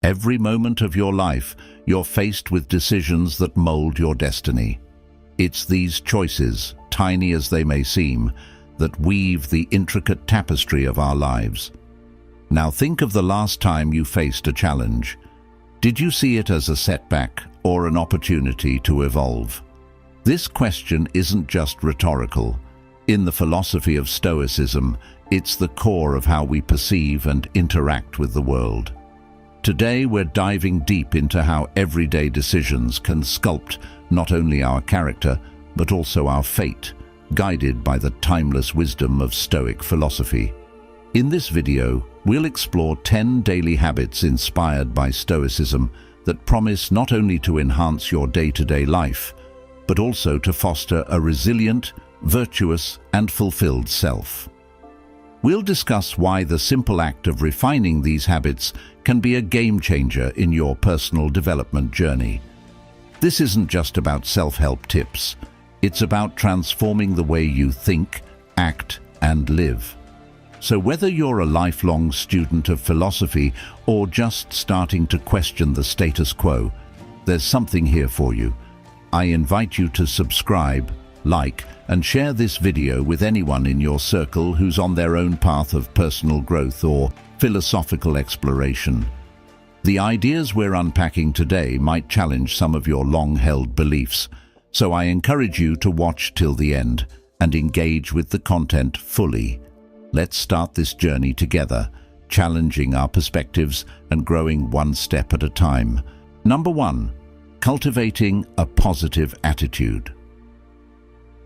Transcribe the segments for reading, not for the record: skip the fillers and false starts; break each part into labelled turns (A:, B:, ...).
A: Every moment of your life, you're faced with decisions that mold your destiny. It's these choices, tiny as they may seem, that weave the intricate tapestry of our lives. Now think of the last time you faced a challenge. Did you see it as a setback or an opportunity to evolve? This question isn't just rhetorical. In the philosophy of Stoicism, it's the core of how we perceive and interact with the world. Today we're diving deep into how everyday decisions can sculpt not only our character, but also our fate, guided by the timeless wisdom of Stoic philosophy. In this video, we'll explore 10 daily habits inspired by Stoicism that promise not only to enhance your day-to-day life, but also to foster a resilient, virtuous, and fulfilled self. We'll discuss why the simple act of refining these habits can be a game-changer in your personal development journey. This isn't just about self-help tips. It's about transforming the way you think, act, and live. So whether you're a lifelong student of philosophy or just starting to question the status quo, there's something here for you. I invite you to subscribe, like, and share this video with anyone in your circle who's on their own path of personal growth or philosophical exploration. The ideas we're unpacking today might challenge some of your long-held beliefs, so I encourage you to watch till the end and engage with the content fully. Let's start this journey together, challenging our perspectives and growing one step at a time. Number 1, cultivating a positive attitude.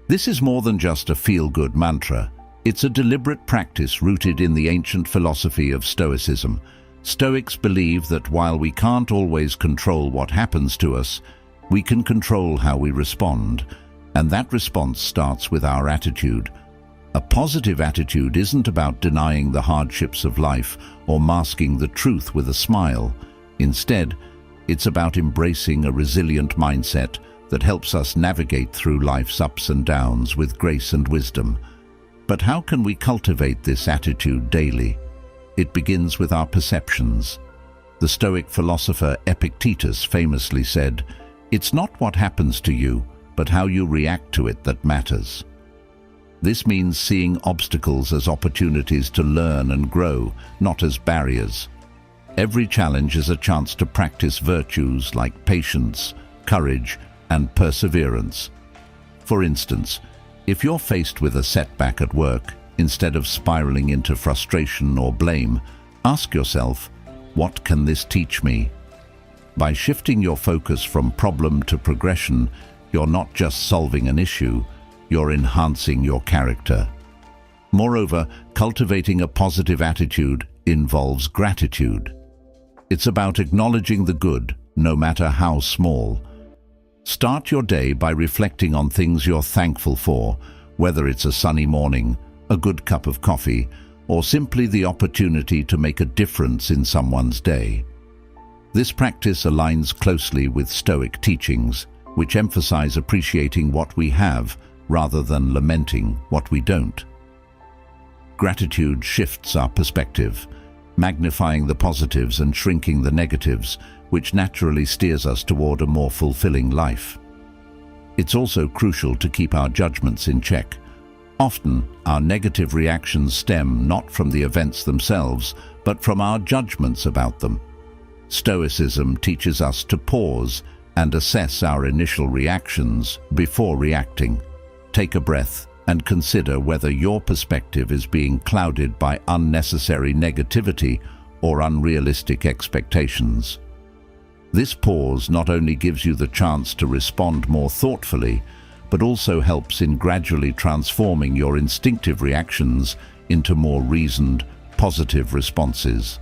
A: This is more than just a feel-good mantra. It's a deliberate practice rooted in the ancient philosophy of Stoicism. Stoics believe that while we can't always control what happens to us, we can control how we respond, and that response starts with our attitude. A positive attitude isn't about denying the hardships of life or masking the truth with a smile. Instead, it's about embracing a resilient mindset that helps us navigate through life's ups and downs with grace and wisdom. But how can we cultivate this attitude daily? It begins with our perceptions. The Stoic philosopher Epictetus famously said, "It's not what happens to you, but how you react to it that matters." This means seeing obstacles as opportunities to learn and grow, not as barriers. Every challenge is a chance to practice virtues like patience, courage, and perseverance. For instance, if you're faced with a setback at work, instead of spiraling into frustration or blame, ask yourself, what can this teach me? By shifting your focus from problem to progression, you're not just solving an issue, you're enhancing your character. Moreover, cultivating a positive attitude involves gratitude. It's about acknowledging the good, no matter how small. Start your day by reflecting on things you're thankful for, whether it's a sunny morning, a good cup of coffee, or simply the opportunity to make a difference in someone's day. This practice aligns closely with Stoic teachings, which emphasize appreciating what we have rather than lamenting what we don't. Gratitude shifts our perspective, magnifying the positives and shrinking the negatives, which naturally steers us toward a more fulfilling life. It's also crucial to keep our judgments in check. Often, our negative reactions stem not from the events themselves, but from our judgments about them. Stoicism teaches us to pause and assess our initial reactions before reacting. Take a breath and consider whether your perspective is being clouded by unnecessary negativity or unrealistic expectations. This pause not only gives you the chance to respond more thoughtfully, but also helps in gradually transforming your instinctive reactions into more reasoned, positive responses.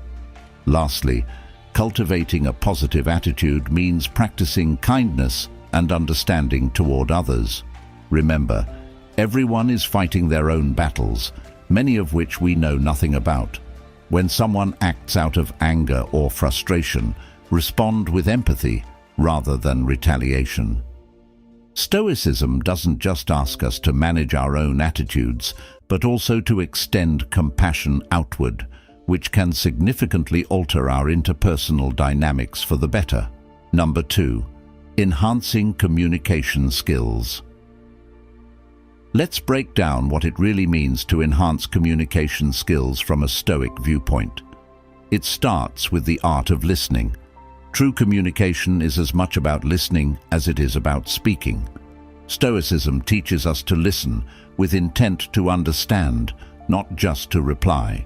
A: Lastly, cultivating a positive attitude means practicing kindness and understanding toward others. Remember, everyone is fighting their own battles, many of which we know nothing about. When someone acts out of anger or frustration, respond with empathy rather than retaliation. Stoicism doesn't just ask us to manage our own attitudes, but also to extend compassion outward, which can significantly alter our interpersonal dynamics for the better. Number 2. Enhancing communication skills. Let's break down what it really means to enhance communication skills from a Stoic viewpoint. It starts with the art of listening. True communication is as much about listening as it is about speaking. Stoicism teaches us to listen with intent to understand, not just to reply.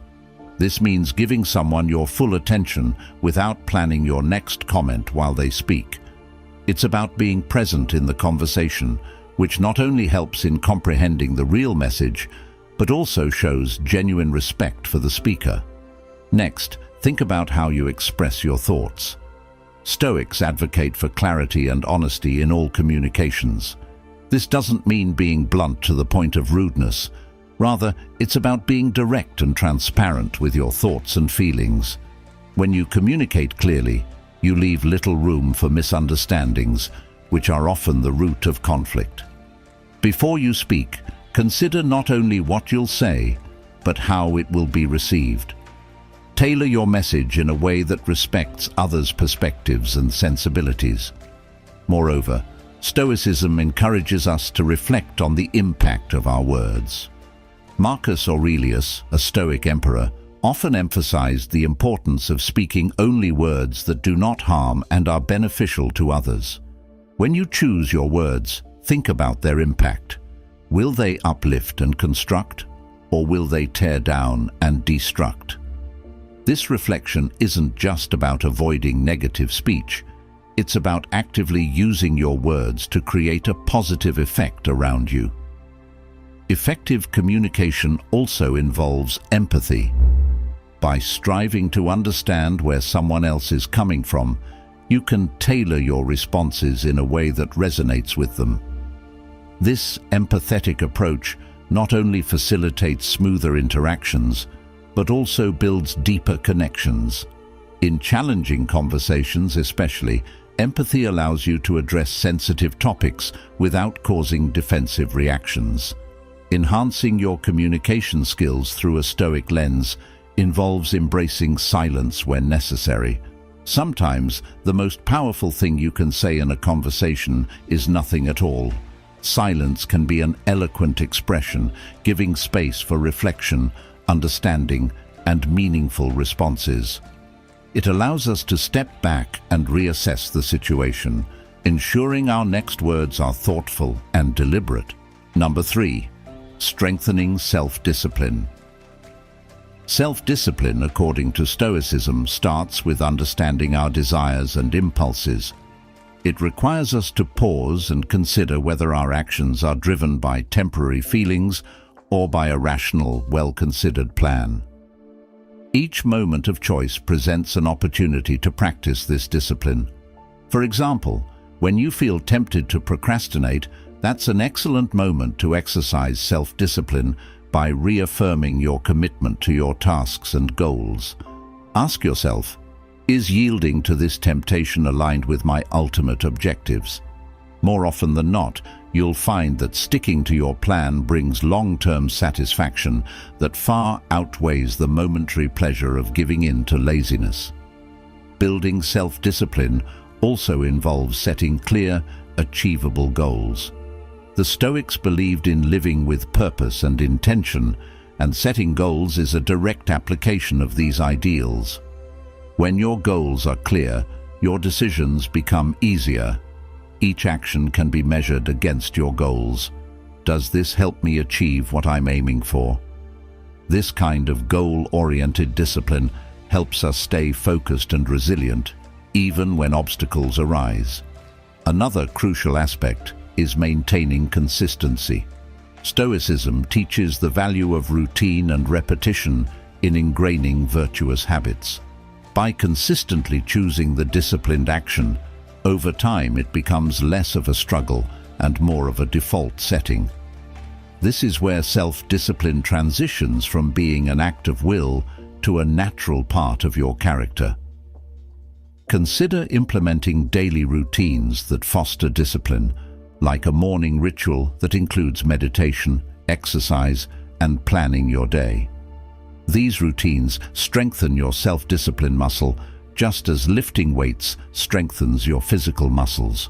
A: This means giving someone your full attention without planning your next comment while they speak. It's about being present in the conversation, which not only helps in comprehending the real message, but also shows genuine respect for the speaker. Next, think about how you express your thoughts. Stoics advocate for clarity and honesty in all communications. This doesn't mean being blunt to the point of rudeness. Rather, it's about being direct and transparent with your thoughts and feelings. When you communicate clearly, you leave little room for misunderstandings, which are often the root of conflict. Before you speak, consider not only what you'll say, but how it will be received. Tailor your message in a way that respects others' perspectives and sensibilities. Moreover, Stoicism encourages us to reflect on the impact of our words. Marcus Aurelius, a Stoic emperor, often emphasized the importance of speaking only words that do not harm and are beneficial to others. When you choose your words, think about their impact. Will they uplift and construct, or will they tear down and destruct? This reflection isn't just about avoiding negative speech. It's about actively using your words to create a positive effect around you. Effective communication also involves empathy. By striving to understand where someone else is coming from, you can tailor your responses in a way that resonates with them. This empathetic approach not only facilitates smoother interactions, but also builds deeper connections. In challenging conversations especially, empathy allows you to address sensitive topics without causing defensive reactions. Enhancing your communication skills through a Stoic lens involves embracing silence when necessary. Sometimes, the most powerful thing you can say in a conversation is nothing at all. Silence can be an eloquent expression, giving space for reflection, understanding, and meaningful responses. It allows us to step back and reassess the situation, ensuring our next words are thoughtful and deliberate. Number 3. Strengthening self-discipline. Self-discipline, according to Stoicism, starts with understanding our desires and impulses. It requires us to pause and consider whether our actions are driven by temporary feelings or by a rational, well-considered plan. Each moment of choice presents an opportunity to practice this discipline. For example, when you feel tempted to procrastinate, that's an excellent moment to exercise self-discipline by reaffirming your commitment to your tasks and goals. Ask yourself, is yielding to this temptation aligned with my ultimate objectives? More often than not, you'll find that sticking to your plan brings long-term satisfaction that far outweighs the momentary pleasure of giving in to laziness. Building self-discipline also involves setting clear, achievable goals. The Stoics believed in living with purpose and intention, and setting goals is a direct application of these ideals. When your goals are clear, your decisions become easier. Each action can be measured against your goals. Does this help me achieve what I'm aiming for? This kind of goal-oriented discipline helps us stay focused and resilient, even when obstacles arise. Another crucial aspect is maintaining consistency. Stoicism teaches the value of routine and repetition in ingraining virtuous habits. By consistently choosing the disciplined action, over time it becomes less of a struggle and more of a default setting. This is where self-discipline transitions from being an act of will to a natural part of your character. Consider implementing daily routines that foster discipline, like a morning ritual that includes meditation, exercise, and planning your day. These routines strengthen your self-discipline muscle, just as lifting weights strengthens your physical muscles.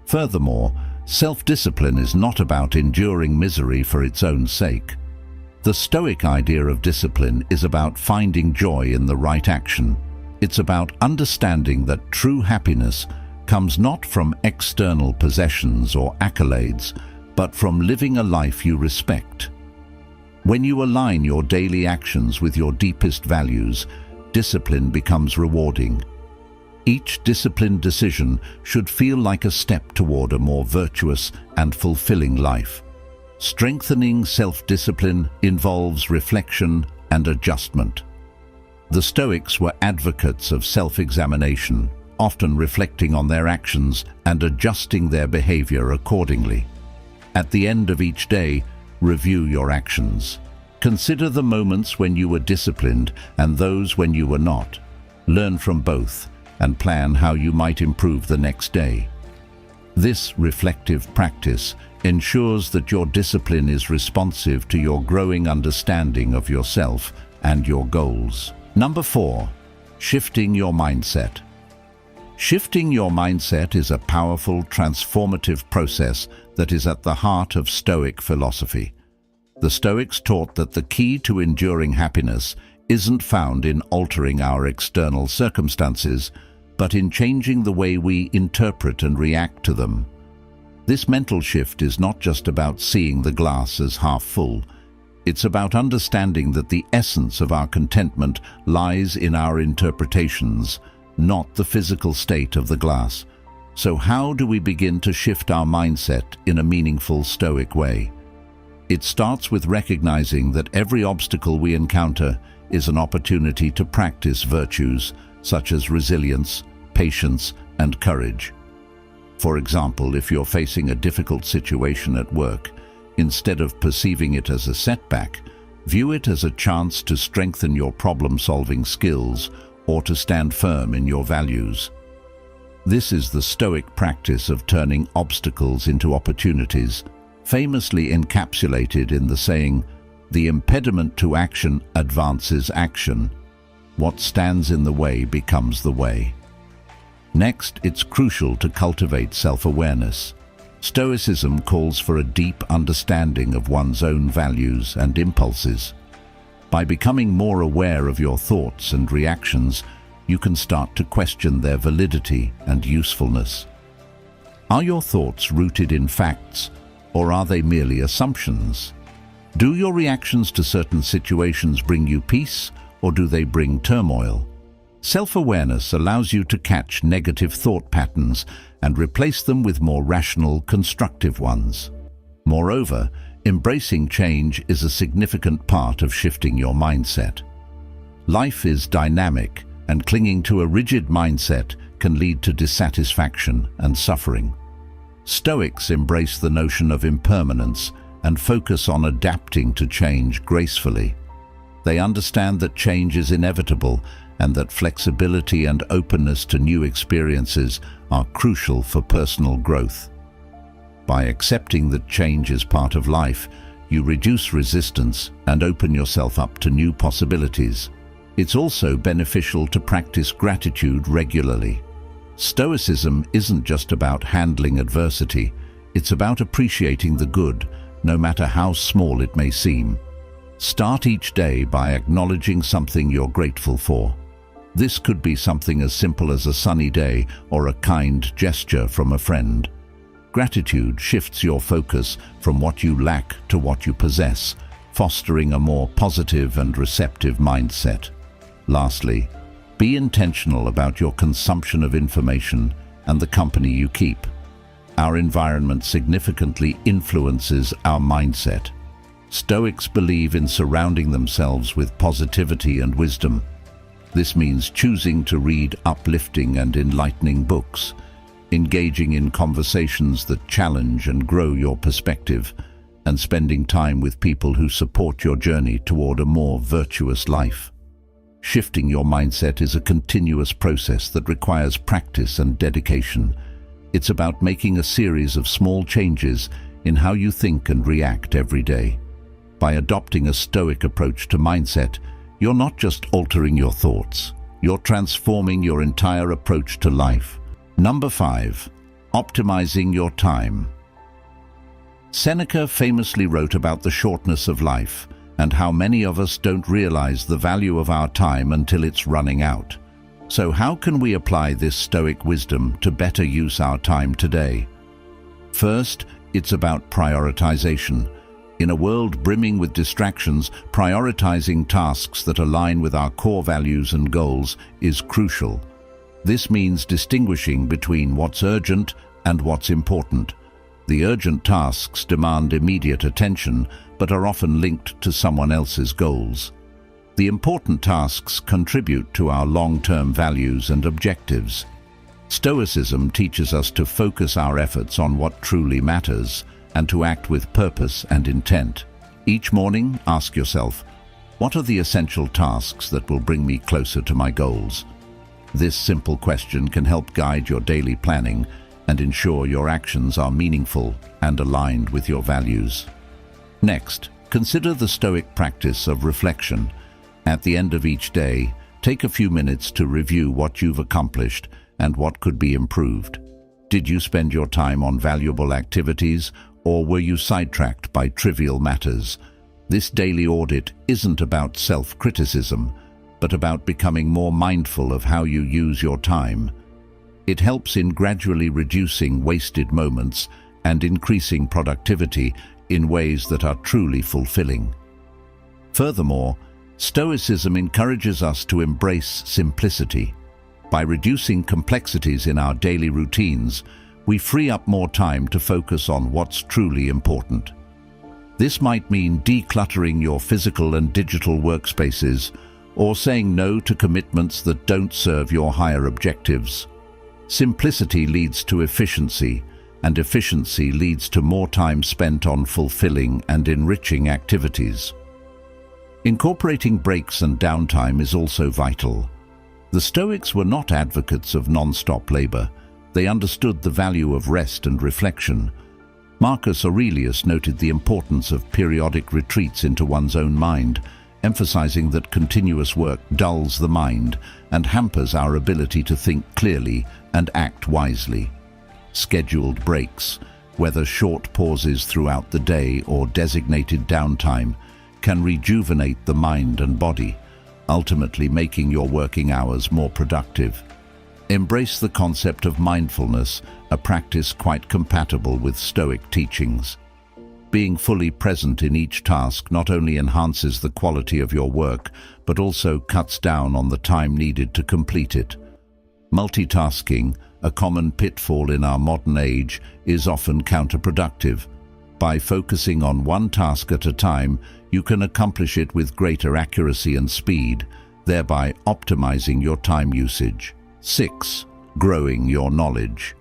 A: Furthermore, self-discipline is not about enduring misery for its own sake. The Stoic idea of discipline is about finding joy in the right action. It's about understanding that true happiness comes not from external possessions or accolades, but from living a life you respect. When you align your daily actions with your deepest values, discipline becomes rewarding. Each disciplined decision should feel like a step toward a more virtuous and fulfilling life. Strengthening self-discipline involves reflection and adjustment. The Stoics were advocates of self-examination, often reflecting on their actions and adjusting their behavior accordingly. At the end of each day, review your actions. Consider the moments when you were disciplined and those when you were not. Learn from both and plan how you might improve the next day. This reflective practice ensures that your discipline is responsive to your growing understanding of yourself and your goals. Number 4, shifting your mindset. Shifting your mindset is a powerful, transformative process that is at the heart of Stoic philosophy. The Stoics taught that the key to enduring happiness isn't found in altering our external circumstances, but in changing the way we interpret and react to them. This mental shift is not just about seeing the glass as half full. It's about understanding that the essence of our contentment lies in our interpretations, not the physical state of the glass. So how do we begin to shift our mindset in a meaningful Stoic way? It starts with recognizing that every obstacle we encounter is an opportunity to practice virtues such as resilience, patience, and courage. For example, if you're facing a difficult situation at work, instead of perceiving it as a setback, view it as a chance to strengthen your problem-solving skills or to stand firm in your values. This is the Stoic practice of turning obstacles into opportunities, famously encapsulated in the saying, "The impediment to action advances action. What stands in the way becomes the way." Next, it's crucial to cultivate self-awareness. Stoicism calls for a deep understanding of one's own values and impulses. By becoming more aware of your thoughts and reactions, you can start to question their validity and usefulness. Are your thoughts rooted in facts, or are they merely assumptions? Do your reactions to certain situations bring you peace, or do they bring turmoil? Self-awareness allows you to catch negative thought patterns and replace them with more rational, constructive ones. Moreover, embracing change is a significant part of shifting your mindset. Life is dynamic, and clinging to a rigid mindset can lead to dissatisfaction and suffering. Stoics embrace the notion of impermanence and focus on adapting to change gracefully. They understand that change is inevitable and that flexibility and openness to new experiences are crucial for personal growth. By accepting that change is part of life, you reduce resistance and open yourself up to new possibilities. It's also beneficial to practice gratitude regularly. Stoicism isn't just about handling adversity, it's about appreciating the good, no matter how small it may seem. Start each day by acknowledging something you're grateful for. This could be something as simple as a sunny day or a kind gesture from a friend. Gratitude shifts your focus from what you lack to what you possess, fostering a more positive and receptive mindset. Lastly, be intentional about your consumption of information and the company you keep. Our environment significantly influences our mindset. Stoics believe in surrounding themselves with positivity and wisdom. This means choosing to read uplifting and enlightening books, engaging in conversations that challenge and grow your perspective, and spending time with people who support your journey toward a more virtuous life. Shifting your mindset is a continuous process that requires practice and dedication. It's about making a series of small changes in how you think and react every day. By adopting a Stoic approach to mindset, you're not just altering your thoughts, you're transforming your entire approach to life. Number 5. Optimizing your time. Seneca famously wrote about the shortness of life and how many of us don't realize the value of our time until it's running out. So how can we apply this Stoic wisdom to better use our time today? First, it's about prioritization. In a world brimming with distractions, prioritizing tasks that align with our core values and goals is crucial. This means distinguishing between what's urgent and what's important. The urgent tasks demand immediate attention, but are often linked to someone else's goals. The important tasks contribute to our long-term values and objectives. Stoicism teaches us to focus our efforts on what truly matters and to act with purpose and intent. Each morning, ask yourself, what are the essential tasks that will bring me closer to my goals? This simple question can help guide your daily planning and ensure your actions are meaningful and aligned with your values. Next, consider the Stoic practice of reflection. At the end of each day, take a few minutes to review what you've accomplished and what could be improved. Did you spend your time on valuable activities, or were you sidetracked by trivial matters? This daily audit isn't about self-criticism, but about becoming more mindful of how you use your time. It helps in gradually reducing wasted moments and increasing productivity in ways that are truly fulfilling. Furthermore, Stoicism encourages us to embrace simplicity. By reducing complexities in our daily routines, we free up more time to focus on what's truly important. This might mean decluttering your physical and digital workspaces, or saying no to commitments that don't serve your higher objectives. Simplicity leads to efficiency, and efficiency leads to more time spent on fulfilling and enriching activities. Incorporating breaks and downtime is also vital. The Stoics were not advocates of non-stop labor. They understood the value of rest and reflection. Marcus Aurelius noted the importance of periodic retreats into one's own mind, emphasizing that continuous work dulls the mind and hampers our ability to think clearly and act wisely. Scheduled breaks, whether short pauses throughout the day or designated downtime, can rejuvenate the mind and body, ultimately making your working hours more productive. Embrace the concept of mindfulness, a practice quite compatible with Stoic teachings. Being fully present in each task not only enhances the quality of your work, but also cuts down on the time needed to complete it. Multitasking, a common pitfall in our modern age, is often counterproductive. By focusing on one task at a time, you can accomplish it with greater accuracy and speed, thereby optimizing your time usage. 6. Growing your knowledge.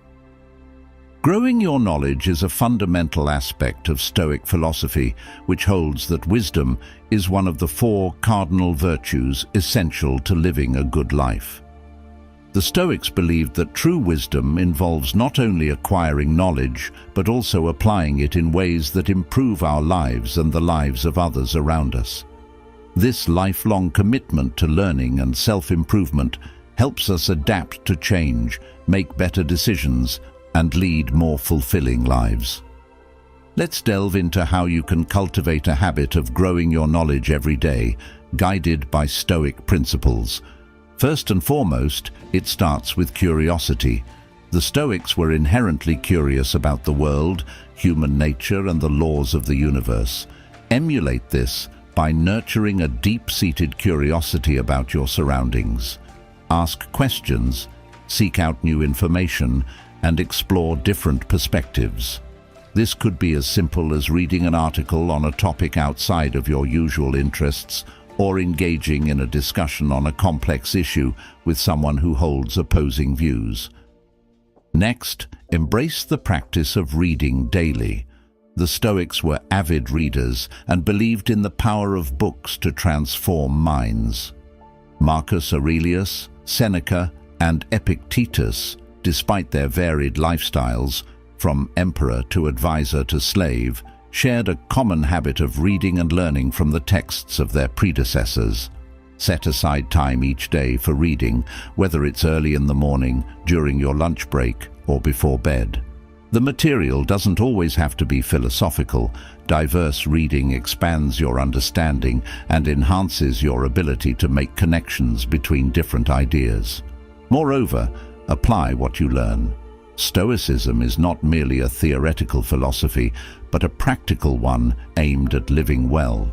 A: Growing your knowledge is a fundamental aspect of Stoic philosophy, which holds that wisdom is one of the 4 cardinal virtues essential to living a good life. The Stoics believed that true wisdom involves not only acquiring knowledge, but also applying it in ways that improve our lives and the lives of others around us. This lifelong commitment to learning and self-improvement helps us adapt to change, make better decisions, and lead more fulfilling lives. Let's delve into how you can cultivate a habit of growing your knowledge every day, guided by Stoic principles. First and foremost, it starts with curiosity. The Stoics were inherently curious about the world, human nature, and the laws of the universe. Emulate this by nurturing a deep-seated curiosity about your surroundings. Ask questions, seek out new information, and explore different perspectives. This could be as simple as reading an article on a topic outside of your usual interests, or engaging in a discussion on a complex issue with someone who holds opposing views. Next, embrace the practice of reading daily. The Stoics were avid readers and believed in the power of books to transform minds. Marcus Aurelius, Seneca, and Epictetus, despite their varied lifestyles, from emperor to advisor to slave, shared a common habit of reading and learning from the texts of their predecessors. Set aside time each day for reading, whether it's early in the morning, during your lunch break, or before bed. The material doesn't always have to be philosophical. Diverse reading expands your understanding and enhances your ability to make connections between different ideas. Moreover, apply what you learn. Stoicism is not merely a theoretical philosophy, but a practical one aimed at living well.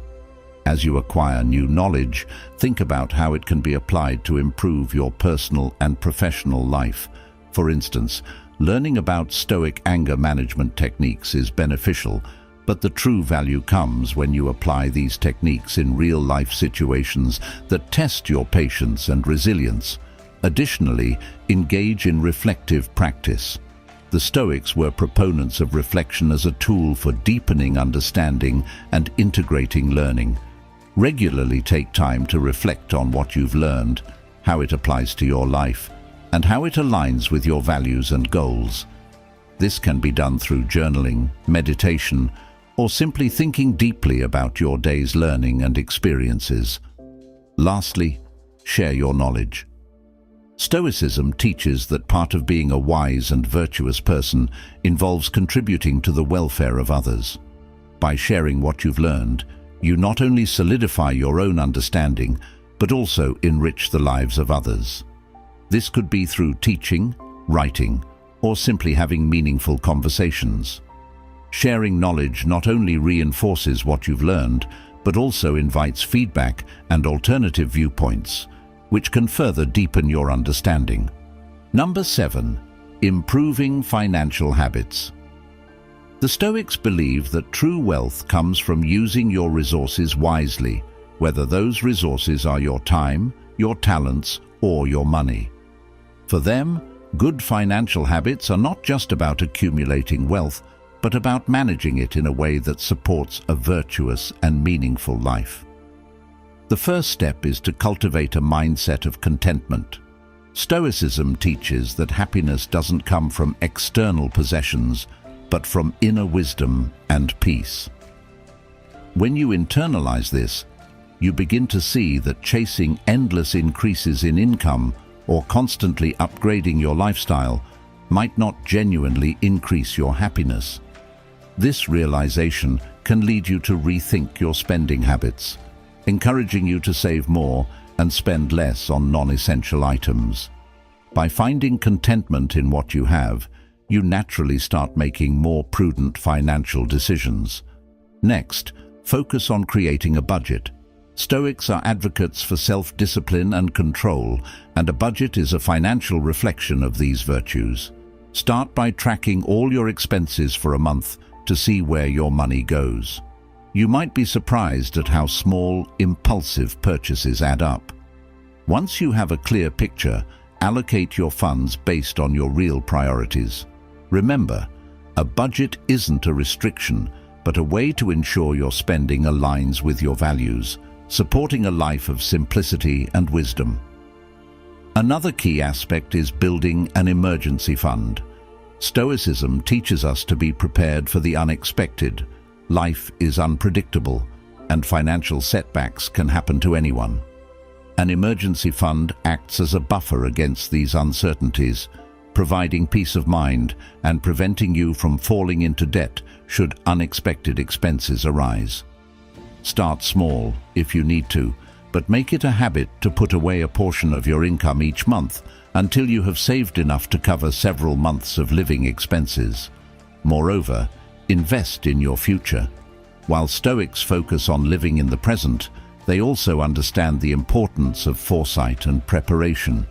A: As you acquire new knowledge, think about how it can be applied to improve your personal and professional life. For instance, learning about Stoic anger management techniques is beneficial, but the true value comes when you apply these techniques in real-life situations that test your patience and resilience. Additionally, engage in reflective practice. The Stoics were proponents of reflection as a tool for deepening understanding and integrating learning. Regularly take time to reflect on what you've learned, how it applies to your life, and how it aligns with your values and goals. This can be done through journaling, meditation, or simply thinking deeply about your day's learning and experiences. Lastly, share your knowledge. Stoicism teaches that part of being a wise and virtuous person involves contributing to the welfare of others. By sharing what you've learned, you not only solidify your own understanding, but also enrich the lives of others. This could be through teaching, writing, or simply having meaningful conversations. Sharing knowledge not only reinforces what you've learned, but also invites feedback and alternative viewpoints, which can further deepen your understanding. Number 7. Improving financial habits. The Stoics believe that true wealth comes from using your resources wisely, whether those resources are your time, your talents, or your money. For them, good financial habits are not just about accumulating wealth, but about managing it in a way that supports a virtuous and meaningful life. The first step is to cultivate a mindset of contentment. Stoicism teaches that happiness doesn't come from external possessions, but from inner wisdom and peace. When you internalize this, you begin to see that chasing endless increases in income or constantly upgrading your lifestyle might not genuinely increase your happiness. This realization can lead you to rethink your spending habits, encouraging you to save more and spend less on non-essential items. By finding contentment in what you have, you naturally start making more prudent financial decisions. Next, focus on creating a budget. Stoics are advocates for self-discipline and control, and a budget is a financial reflection of these virtues. Start by tracking all your expenses for a month to see where your money goes. You might be surprised at how small, impulsive purchases add up. Once you have a clear picture, allocate your funds based on your real priorities. Remember, a budget isn't a restriction, but a way to ensure your spending aligns with your values, supporting a life of simplicity and wisdom. Another key aspect is building an emergency fund. Stoicism teaches us to be prepared for the unexpected. Life is unpredictable, and financial setbacks can happen to anyone. An emergency fund acts as a buffer against these uncertainties, providing peace of mind and preventing you from falling into debt should unexpected expenses arise. Start small if you need to, but make it a habit to put away a portion of your income each month until you have saved enough to cover several months of living expenses. Moreover, invest in your future. While Stoics focus on living in the present, they also understand the importance of foresight and preparation.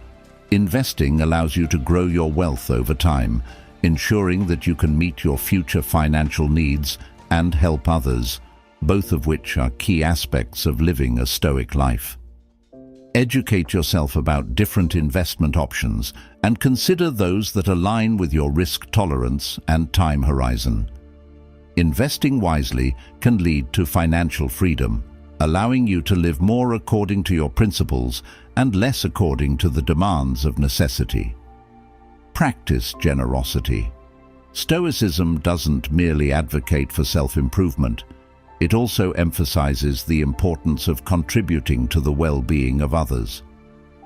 A: Investing allows you to grow your wealth over time, ensuring that you can meet your future financial needs and help others, both of which are key aspects of living a Stoic life. Educate yourself about different investment options and consider those that align with your risk tolerance and time horizon. Investing wisely can lead to financial freedom, allowing you to live more according to your principles and less according to the demands of necessity. Practice generosity. Stoicism doesn't merely advocate for self-improvement. It also emphasizes the importance of contributing to the well-being of others.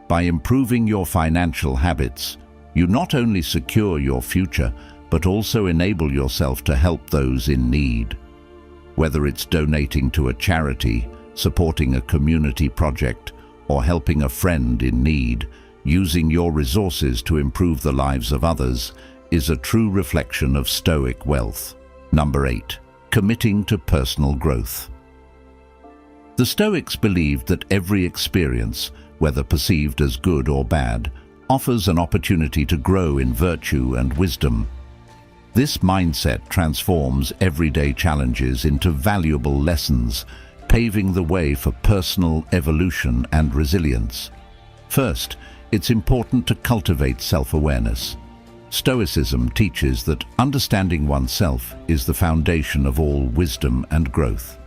A: By improving your financial habits, you not only secure your future, but also enable yourself to help those in need. Whether it's donating to a charity, supporting a community project, or helping a friend in need, using your resources to improve the lives of others is a true reflection of Stoic wealth. Number 8. Committing to personal growth. The Stoics believed that every experience, whether perceived as good or bad, offers an opportunity to grow in virtue and wisdom. This mindset transforms everyday challenges into valuable lessons, paving the way for personal evolution and resilience. First, it's important to cultivate self-awareness. Stoicism teaches that understanding oneself is the foundation of all wisdom and growth.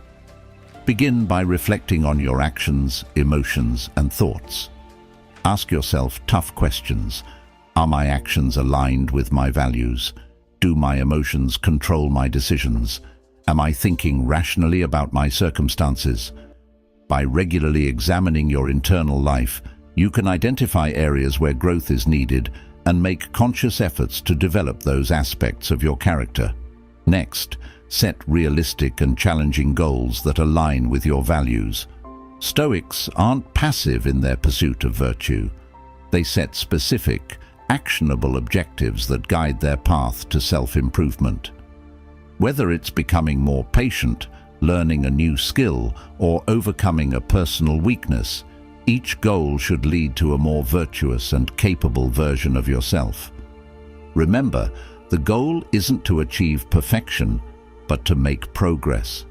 A: Begin by reflecting on your actions, emotions, and thoughts. Ask yourself tough questions. Are my actions aligned with my values? Do my emotions control my decisions? Am I thinking rationally about my circumstances? By regularly examining your internal life, you can identify areas where growth is needed and make conscious efforts to develop those aspects of your character. Next, set realistic and challenging goals that align with your values. Stoics aren't passive in their pursuit of virtue. They set specific, actionable objectives that guide their path to self-improvement. Whether it's becoming more patient, learning a new skill, or overcoming a personal weakness, each goal should lead to a more virtuous and capable version of yourself. Remember, the goal isn't to achieve perfection, but to make progress.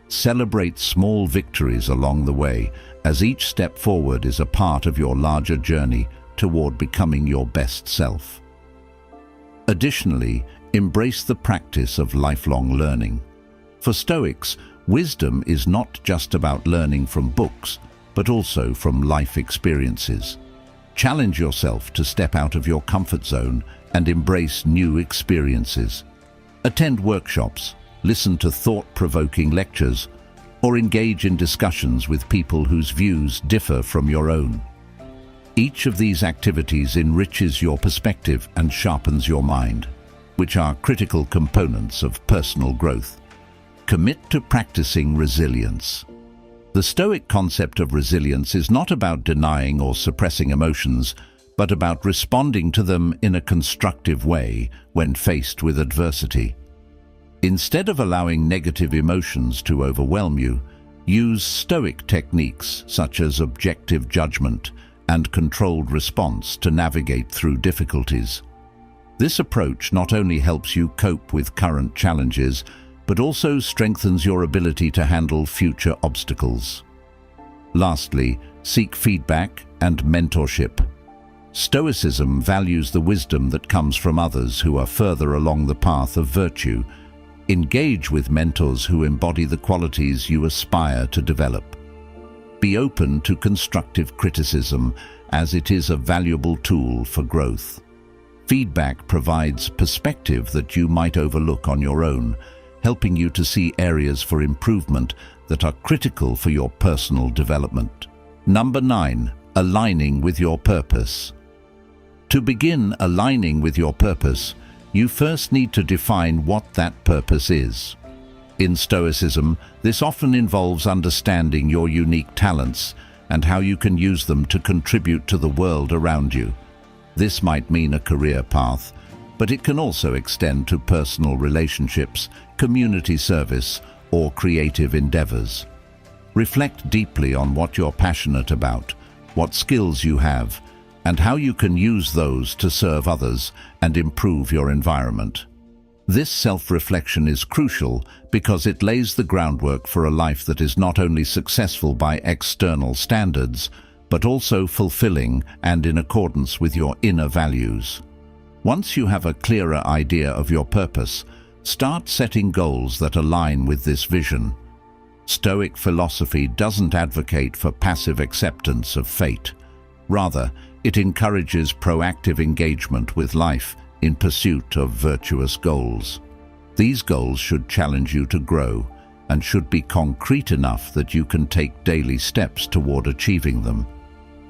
A: Celebrate small victories along the way, as each step forward is a part of your larger journey toward becoming your best self. Additionally, embrace the practice of lifelong learning. For Stoics, wisdom is not just about learning from books, but also from life experiences. Challenge yourself to step out of your comfort zone and embrace new experiences. Attend workshops, listen to thought-provoking lectures, or engage in discussions with people whose views differ from your own. Each of these activities enriches your perspective and sharpens your mind, which are critical components of personal growth. Commit to practicing resilience. The Stoic concept of resilience is not about denying or suppressing emotions, but about responding to them in a constructive way when faced with adversity. Instead of allowing negative emotions to overwhelm you, use Stoic techniques such as objective judgment and controlled response to navigate through difficulties. This approach not only helps you cope with current challenges, but also strengthens your ability to handle future obstacles. Lastly, seek feedback and mentorship. Stoicism values the wisdom that comes from others who are further along the path of virtue. Engage with mentors who embody the qualities you aspire to develop. Be open to constructive criticism, as it is a valuable tool for growth. Feedback provides perspective that you might overlook on your own, helping you to see areas for improvement that are critical for your personal development. Number 9. Aligning with your purpose. To begin aligning with your purpose, you first need to define what that purpose is. In Stoicism, this often involves understanding your unique talents and how you can use them to contribute to the world around you. This might mean a career path, but it can also extend to personal relationships, community service, or creative endeavors. Reflect deeply on what you're passionate about, what skills you have, and how you can use those to serve others and improve your environment. This self-reflection is crucial because it lays the groundwork for a life that is not only successful by external standards, but also fulfilling and in accordance with your inner values. Once you have a clearer idea of your purpose, start setting goals that align with this vision. Stoic philosophy doesn't advocate for passive acceptance of fate. Rather, it encourages proactive engagement with life in pursuit of virtuous goals. These goals should challenge you to grow, and should be concrete enough that you can take daily steps toward achieving them.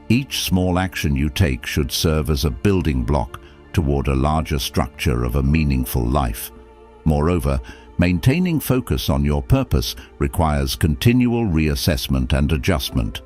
A: Each small action you take should serve as a building block toward a larger structure of a meaningful life. Moreover, maintaining focus on your purpose requires continual reassessment and adjustment.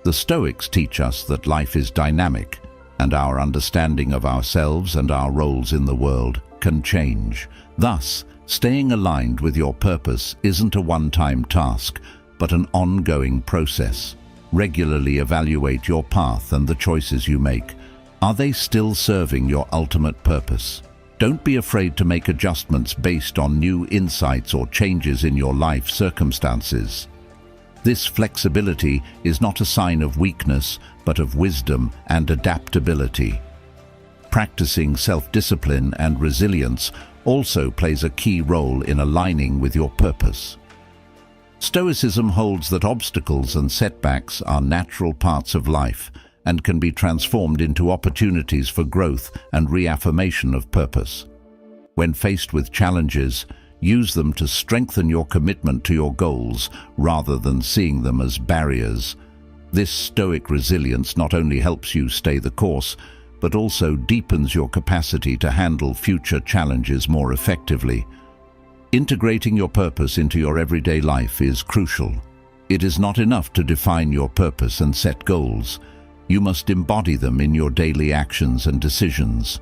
A: The Stoics teach us that life is dynamic, and our understanding of ourselves and our roles in the world can change. Thus, staying aligned with your purpose isn't a one-time task, but an ongoing process. Regularly evaluate your path and the choices you make. Are they still serving your ultimate purpose? Don't be afraid to make adjustments based on new insights or changes in your life circumstances. This flexibility is not a sign of weakness, but of wisdom and adaptability. Practicing self-discipline and resilience also plays a key role in aligning with your purpose. Stoicism holds that obstacles and setbacks are natural parts of life and can be transformed into opportunities for growth and reaffirmation of purpose. When faced with challenges, use them to strengthen your commitment to your goals rather than seeing them as barriers. This Stoic resilience not only helps you stay the course, but also deepens your capacity to handle future challenges more effectively. Integrating your purpose into your everyday life is crucial. It is not enough to define your purpose and set goals. You must embody them in your daily actions and decisions.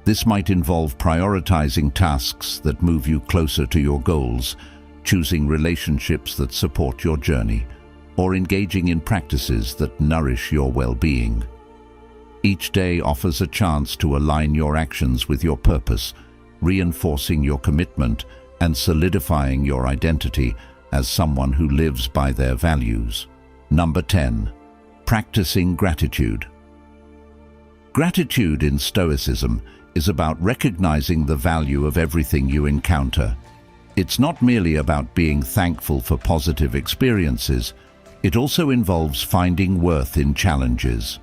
A: This might involve prioritizing tasks that move you closer to your goals, choosing relationships that support your journey, or engaging in practices that nourish your well-being. Each day offers a chance to align your actions with your purpose, reinforcing your commitment and solidifying your identity as someone who lives by their values. Number 10. Practicing gratitude. Gratitude in Stoicism is about recognizing the value of everything you encounter. It's not merely about being thankful for positive experiences, it also involves finding worth in challenges.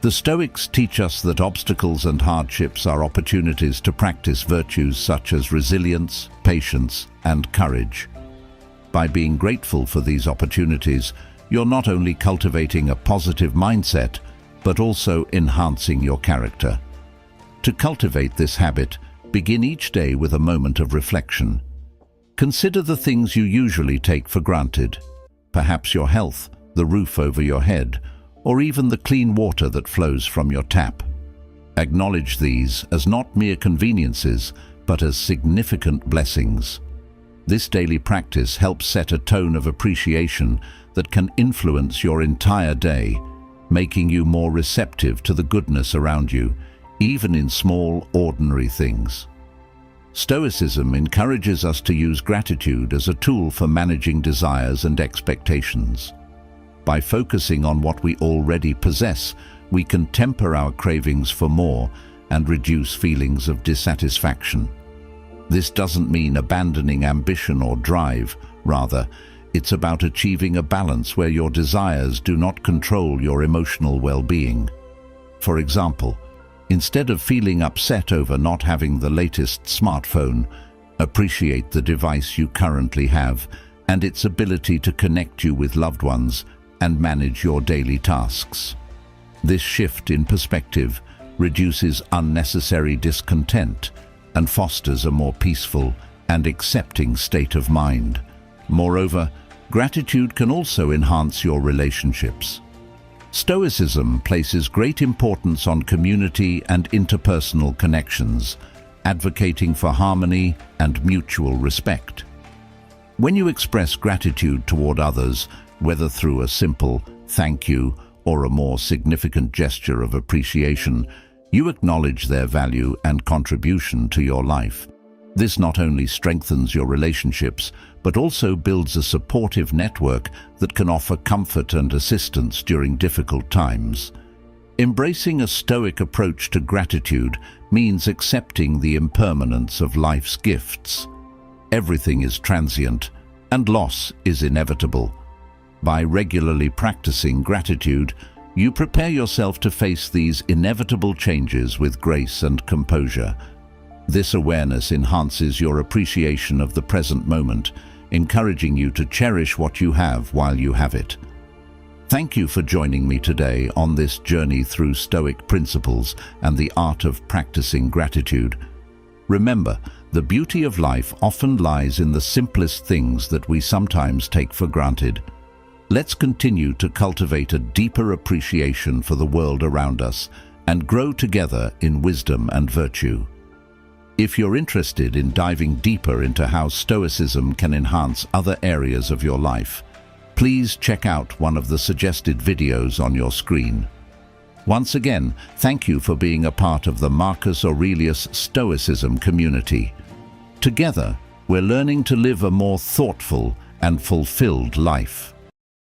A: The Stoics teach us that obstacles and hardships are opportunities to practice virtues such as resilience, patience, and courage. By being grateful for these opportunities, you're not only cultivating a positive mindset, but also enhancing your character. To cultivate this habit, begin each day with a moment of reflection. Consider the things you usually take for granted, perhaps your health, the roof over your head, or even the clean water that flows from your tap. Acknowledge these as not mere conveniences, but as significant blessings. This daily practice helps set a tone of appreciation that can influence your entire day, making you more receptive to the goodness around you, even in small, ordinary things. Stoicism encourages us to use gratitude as a tool for managing desires and expectations. By focusing on what we already possess, we can temper our cravings for more and reduce feelings of dissatisfaction. This doesn't mean abandoning ambition or drive. Rather, it's about achieving a balance where your desires do not control your emotional well-being. For example, instead of feeling upset over not having the latest smartphone, appreciate the device you currently have and its ability to connect you with loved ones and manage your daily tasks. This shift in perspective reduces unnecessary discontent and fosters a more peaceful and accepting state of mind. Moreover, gratitude can also enhance your relationships. Stoicism places great importance on community and interpersonal connections, advocating for harmony and mutual respect. When you express gratitude toward others, whether through a simple thank you or a more significant gesture of appreciation, you acknowledge their value and contribution to your life. This not only strengthens your relationships, but also builds a supportive network that can offer comfort and assistance during difficult times. Embracing a Stoic approach to gratitude means accepting the impermanence of life's gifts. Everything is transient, and loss is inevitable. By regularly practicing gratitude, you prepare yourself to face these inevitable changes with grace and composure. This awareness enhances your appreciation of the present moment, encouraging you to cherish what you have while you have it. Thank you for joining me today on this journey through Stoic principles and the art of practicing gratitude. Remember, the beauty of life often lies in the simplest things that we sometimes take for granted. Let's continue to cultivate a deeper appreciation for the world around us and grow together in wisdom and virtue. If you're interested in diving deeper into how Stoicism can enhance other areas of your life, please check out one of the suggested videos on your screen. Once again, thank you for being a part of the Marcus Aurelius Stoicism community. Together, we're learning to live a more thoughtful and fulfilled life.